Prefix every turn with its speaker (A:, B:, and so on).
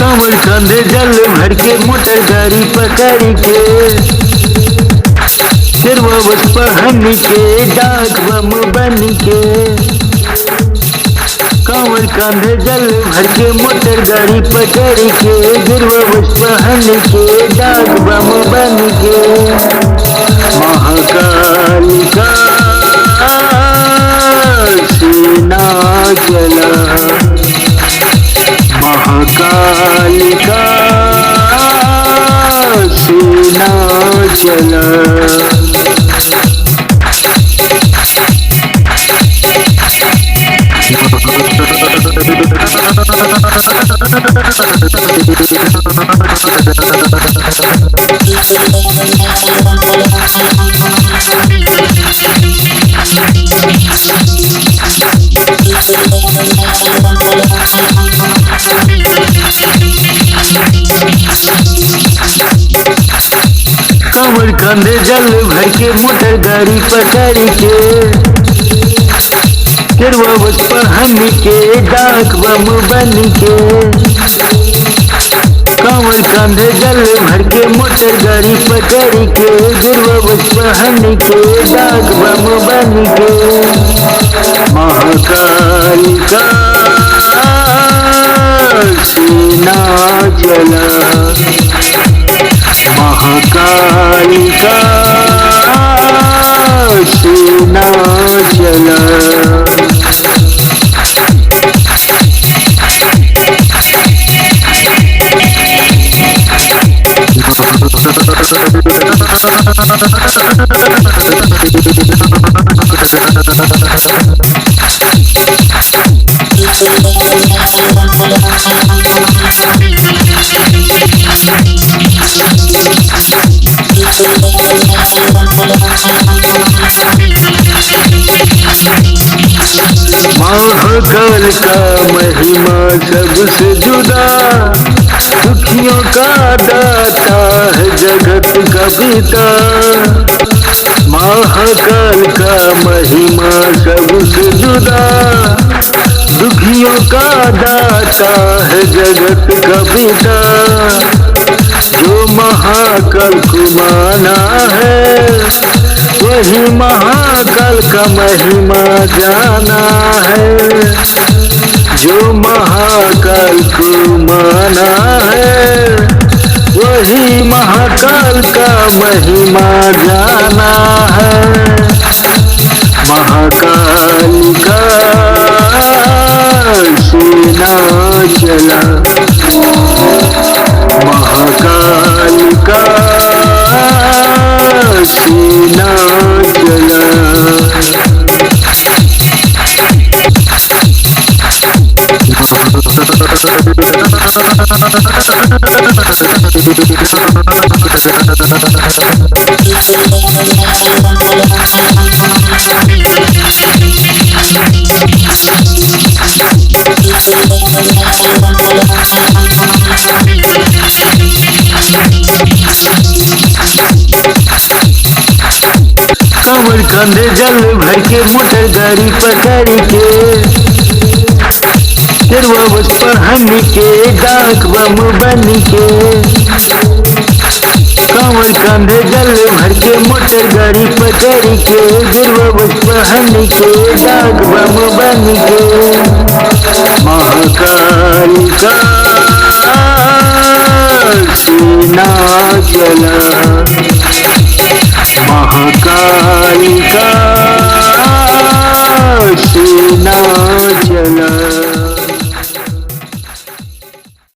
A: कांवर कांधे जल भर के मोटर गाड़ी पकड़ के गिरवावत पहन के डाक बम बन के। कांवर कांधे जल भर के मोटर गाड़ी पकड़ के गिरवावत पहन के डाक बम बन के। महाकालिका सीना चला, महाकालिका सीना चला। कांवर कांधे जल भर के मोटर गाड़ी पकड़ के गिरवावत पहन के डाक बम बन के। कांवर कांधे जल भर के मोटर गाड़ी पकड़ के गिरवावत पहन के डाक बम बन के। महाकालिका सीना चला, महाकालिका सीना चला। महाकाल का महिमा सबसे जुदा, दुखियों का दाता है जगत का पिता। महाकाल का महिमा सबसे जुदा, दुखियों का दाता है जगत का पिता। जो महाकाल को माना है वही महाकाल का महिमा जाना है। जो महाकाल को माना है वही महाकाल का महिमा जाना है। महाकालिका सीना चला, महाकालिका सीना चला। कांवर कांधे जल भर के मोटर गाड़ी पकड़ के गिरवावत पहन के डाक बम बन के। कांवर कांधे जल भर के मोटर गाड़ी पकड़ के गिरवावत पहन के डाक बम बन के। महाकालिका सीना चला, महाकालिका सीना चला।